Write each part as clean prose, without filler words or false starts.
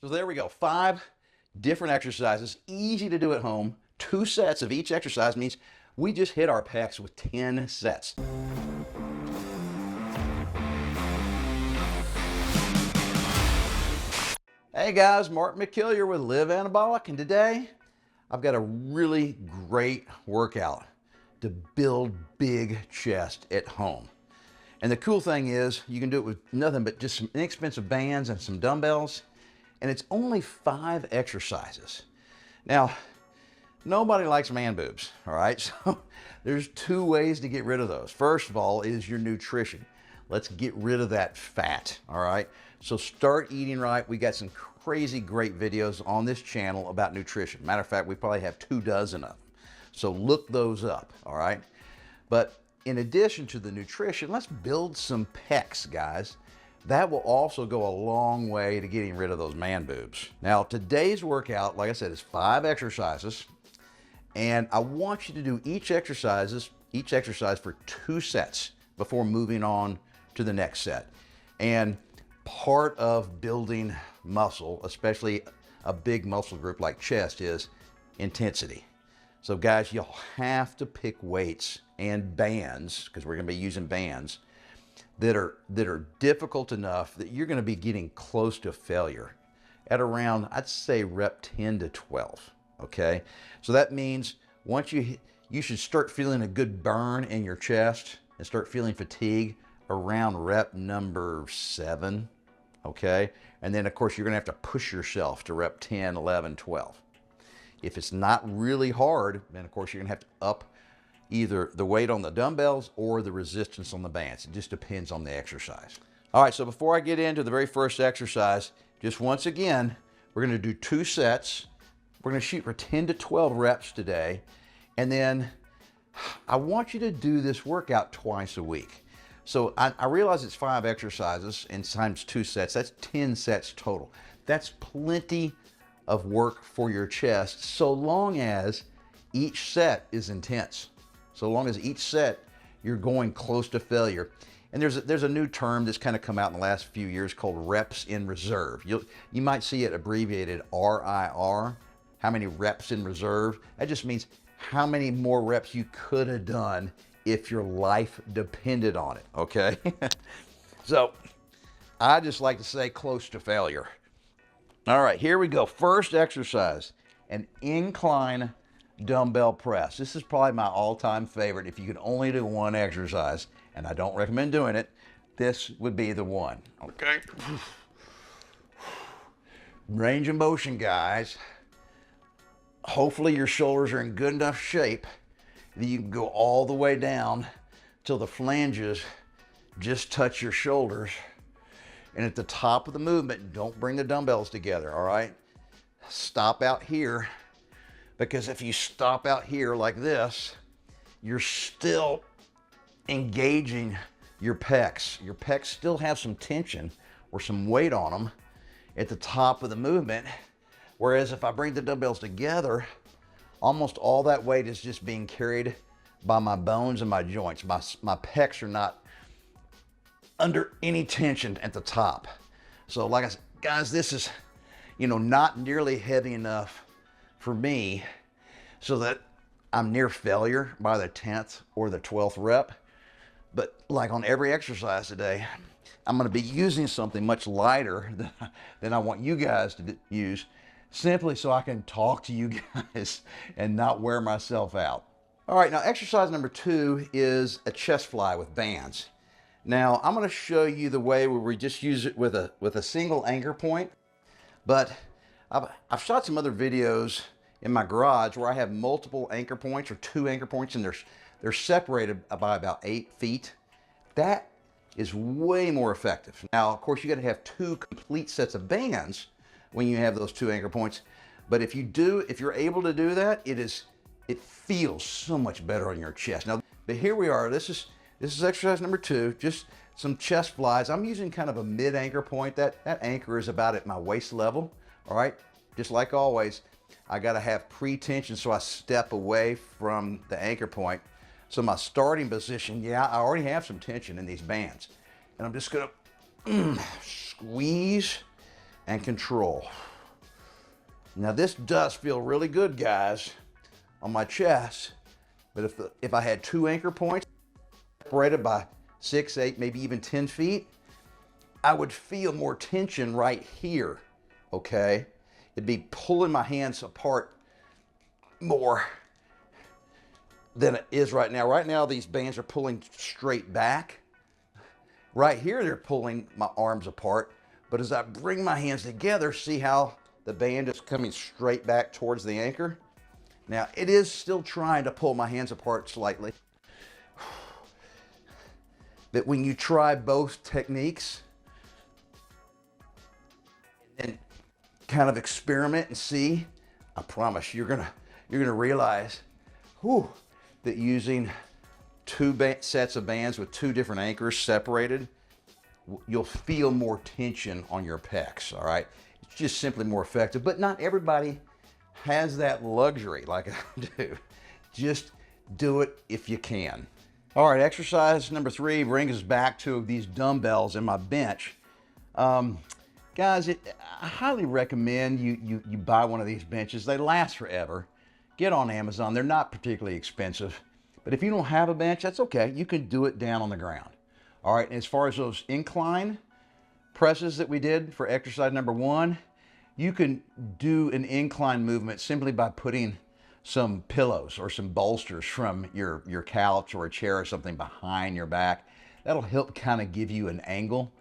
So there we go, 5 different exercises, easy to do at home. 2 sets of each exercise means we just hit our pecs with 10 sets. Hey guys, Mark McKillier with Live Anabolic, and today I've got a really great workout to build big chest at home. And the cool thing is you can do it with nothing but just some inexpensive bands and some dumbbells, and it's only 5 exercises. Now, nobody likes man boobs, all right? So there's 2 ways to get rid of those. First of all is your nutrition. Let's get rid of that fat, all right? So start eating right. We got some crazy great videos on this channel about nutrition. Matter of fact, we probably have 24 of them. So look those up, all right? But in addition to the nutrition, let's build some pecs, guys. That will also go a long way to getting rid of those man boobs. Now, today's workout, like I said, is 5 exercises. And I want you to do each exercise for 2 sets before moving on to the next set. And part of building muscle, especially a big muscle group like chest, is intensity. So guys, you'll have to pick weights and bands, because we're going to be using bands that are difficult enough that you're going to be getting close to failure at around, I'd say, rep 10 to 12. Okay, so that means once you should start feeling a good burn in your chest and start feeling fatigue around rep number 7. Okay, and then of course you're going to have to push yourself to rep 10, 11, 12. If it's not really hard, then of course you're going to have to up either the weight on the dumbbells or the resistance on the bands. It just depends on the exercise. All right, so before I get into the very first exercise, just once again, we're going to do 2 sets. We're going to shoot for 10 to 12 reps today. And then I want you to do this workout twice a week. So I realize it's 5 exercises and times 2 sets. That's 10 sets total. That's plenty of work for your chest, so long as each set is intense. So long as each set you're going close to failure. And there's a new term that's kind of come out in the last few years called reps in reserve. You might see it abbreviated RIR, how many reps in reserve. That just means how many more reps you could have done if your life depended on it, okay? So I just like to say close to failure. All right, here we go. First exercise, an incline dumbbell press. This is probably my all-time favorite. If you could only do one exercise, and I don't recommend doing it, this would be the one, okay? Range of motion, guys. Hopefully your shoulders are in good enough shape that you can go all the way down till the flanges just touch your shoulders. And at the top of the movement, don't bring the dumbbells together, all right? Stop out here, because if you stop out here like this, you're still engaging your pecs. Your pecs still have some tension or some weight on them at the top of the movement. Whereas if I bring the dumbbells together, almost all that weight is just being carried by my bones and my joints. My pecs are not under any tension at the top. So like I said, guys, this is, not nearly heavy enough for me so that I'm near failure by the 10th or the 12th rep. But like on every exercise today, I'm going to be using something much lighter than I want you guys to use, simply so I can talk to you guys and not wear myself out. All right, now exercise number 2 is a chest fly with bands. Now I'm going to show you the way where we just use it with a single anchor point, but I've shot some other videos in my garage where I have multiple anchor points or 2 anchor points, and they're separated by about 8 feet. That is way more effective. Now, of course, you got to have 2 complete sets of bands when you have those 2 anchor points. But if you're able to do that, it feels so much better on your chest. Now, but here we are. This is exercise number 2, just some chest flies. I'm using kind of a mid anchor point. That anchor is about at my waist level. All right, just like always, I got to have pre-tension, so I step away from the anchor point. So my starting position, yeah, I already have some tension in these bands, and I'm just gonna squeeze and control. Now this does feel really good, guys, on my chest, but if I had 2 anchor points separated by 6, 8, maybe even 10 feet, I would feel more tension right here, okay? It'd be pulling my hands apart more than it is right now. Right now, these bands are pulling straight back. Right here, they're pulling my arms apart. But as I bring my hands together, see how the band is coming straight back towards the anchor? Now, it is still trying to pull my hands apart slightly. But when you try both techniques and kind of experiment and see, I promise you're gonna realize, that using 2 sets of bands with 2 different anchors separated, you'll feel more tension on your pecs, all right? It's just simply more effective, but not everybody has that luxury like I do. Just do it if you can. All right, exercise number 3 brings us back to these dumbbells in my bench. Guys, I highly recommend you buy one of these benches. They last forever. Get on Amazon. They're not particularly expensive. But if you don't have a bench, that's okay. You can do it down on the ground. All right, and as far as those incline presses that we did for exercise number 1, you can do an incline movement simply by putting some pillows or some bolsters from your couch or a chair or something behind your back. That'll help kind of give you an angle,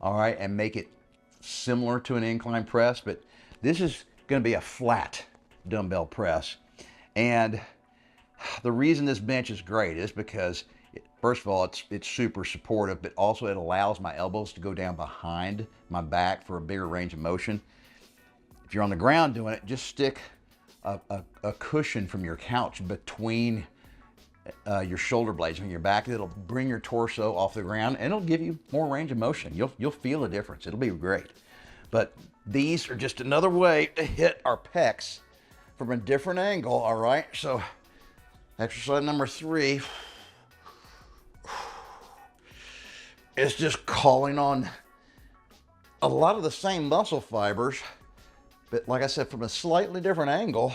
all right, and make it similar to an incline press. But this is going to be a flat dumbbell press. And the reason this bench is great is because, first of all, it's super supportive, but also it allows my elbows to go down behind my back for a bigger range of motion. If you're on the ground doing it, just stick a cushion from your couch between your shoulder blades on your back. It'll bring your torso off the ground and it'll give you more range of motion. You'll feel a difference. It'll be great. But these are just another way to hit our pecs from a different angle, all right? So exercise number 3 is just calling on a lot of the same muscle fibers, but like I said, from a slightly different angle.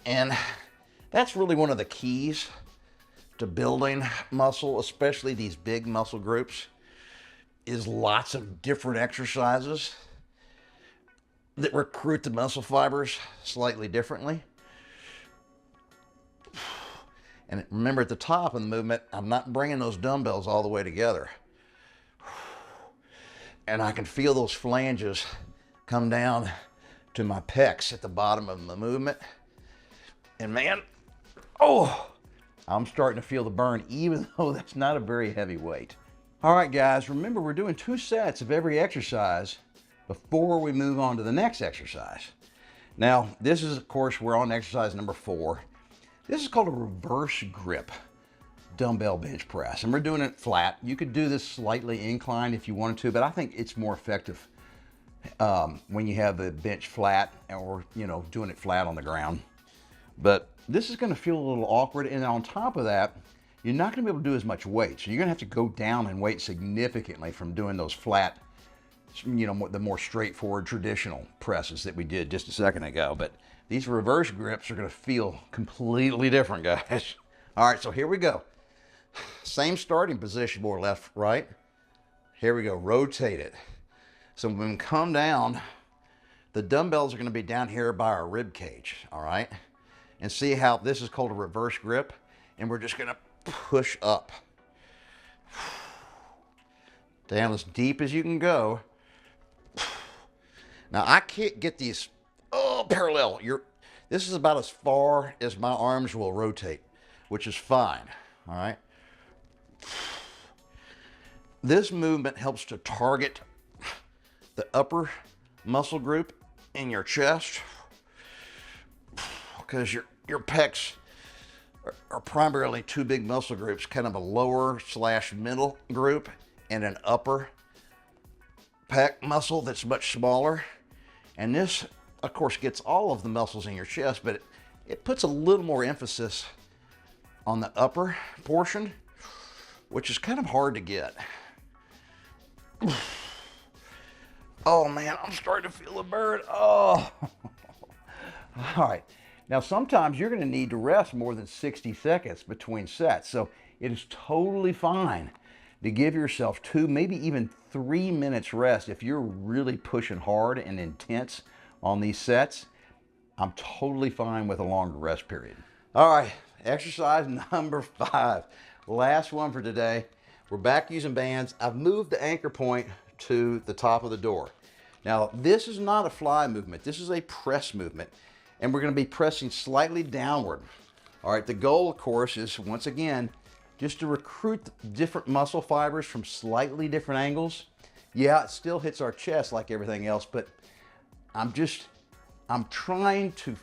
And that's really one of the keys to building muscle, especially these big muscle groups, is lots of different exercises that recruit the muscle fibers slightly differently. And remember, at the top of the movement, I'm not bringing those dumbbells all the way together. And I can feel those flanges come down to my pecs at the bottom of the movement. And man, I'm starting to feel the burn, even though that's not a very heavy weight. All right, guys, remember we're doing 2 sets of every exercise before we move on to the next exercise. Now, this is, of course, we're on exercise number 4. This is called a reverse grip dumbbell bench press, and we're doing it flat. You could do this slightly inclined if you wanted to, but I think it's more effective when you have the bench flat, or doing it flat on the ground. But this is going to feel a little awkward, and on top of that, you're not going to be able to do as much weight. So you're going to have to go down in weight significantly from doing those flat, the more straightforward traditional presses that we did just a second ago. But these reverse grips are going to feel completely different, guys. All right, so here we go. Same starting position, more left, right. Here we go, rotate it. So when we come down, the dumbbells are going to be down here by our rib cage, all right? And see how this is called a reverse grip? And we're just going to push up. Down as deep as you can go. Now, I can't get these parallel. This is about as far as my arms will rotate, which is fine, all right? This movement helps to target the upper muscle group in your chest, because your pecs are primarily 2 big muscle groups, kind of a lower / middle group and an upper pec muscle that's much smaller. And this, of course, gets all of the muscles in your chest, but it puts a little more emphasis on the upper portion, which is kind of hard to get. Oh man, I'm starting to feel a burn. Oh. All right. Now, sometimes you're going to need to rest more than 60 seconds between sets. So it is totally fine to give yourself 2, maybe even 3 minutes rest if you're really pushing hard and intense on these sets. I'm totally fine with a longer rest period. All right, exercise number 5. Last one for today. We're back using bands. I've moved the anchor point to the top of the door. Now, this is not a fly movement. This is a press movement. And we're going to be pressing slightly downward. All right, the goal, of course, is once again, just to recruit different muscle fibers from slightly different angles. Yeah, it still hits our chest like everything else, but I'm trying to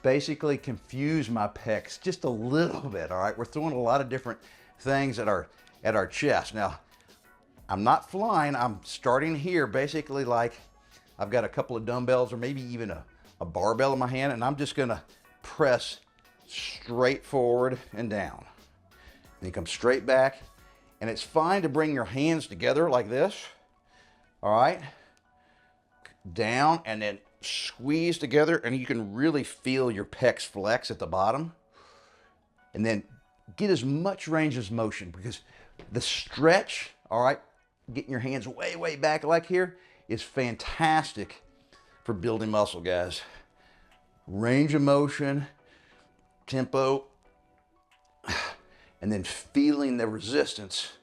basically confuse my pecs just a little bit, all right? We're throwing a lot of different things at our chest. Now, I'm not flying, I'm starting here basically like I've got a couple of dumbbells or maybe even a barbell in my hand, and I'm just gonna press straight forward and down. Then come straight back, and it's fine to bring your hands together like this, all right? Down, and then squeeze together, and you can really feel your pecs flex at the bottom. And then get as much range of motion, because the stretch, all right, getting your hands way, way back like here is fantastic for building muscle, guys. Range of motion, tempo, and then feeling the resistance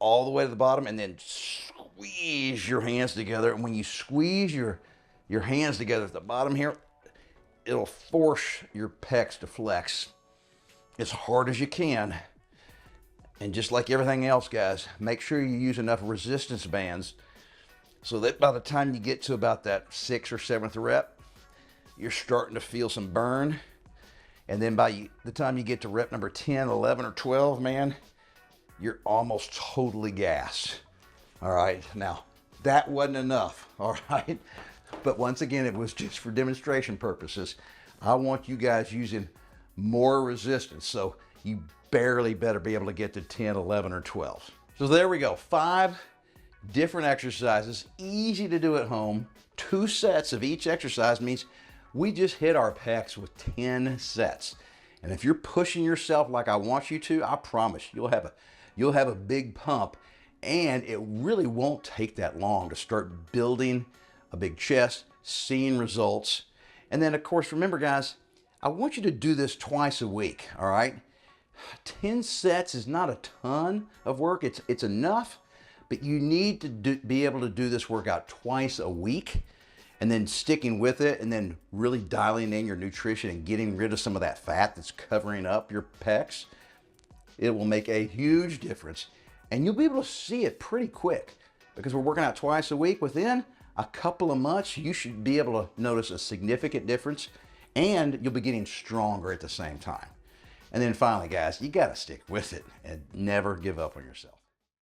all the way to the bottom, and then squeeze your hands together. And when you squeeze your hands together at the bottom here, it'll force your pecs to flex as hard as you can. And just like everything else, guys, make sure you use enough resistance bands so that by the time you get to about that 6th or 7th rep, you're starting to feel some burn. And then by the time you get to rep number 10, 11, or 12, man, you're almost totally gassed. All right, now that wasn't enough, all right? But once again, it was just for demonstration purposes. I want you guys using more resistance, so you barely better be able to get to 10, 11, or 12. So there we go, 5 different exercises, easy to do at home. 2 sets of each exercise means we just hit our pecs with 10 sets. And if you're pushing yourself like I want you to, I promise you'll have a big pump, and it really won't take that long to start building a big chest, seeing results. And then of course, remember guys, I want you to do this twice a week, all right? 10 sets is not a ton of work. It's enough, but you need to be able to do this workout twice a week, and then sticking with it, and then really dialing in your nutrition and getting rid of some of that fat that's covering up your pecs. It will make a huge difference, and you'll be able to see it pretty quick, because we're working out twice a week. Within a couple of months, you should be able to notice a significant difference, and you'll be getting stronger at the same time. And then finally, guys, you got to stick with it and never give up on yourself.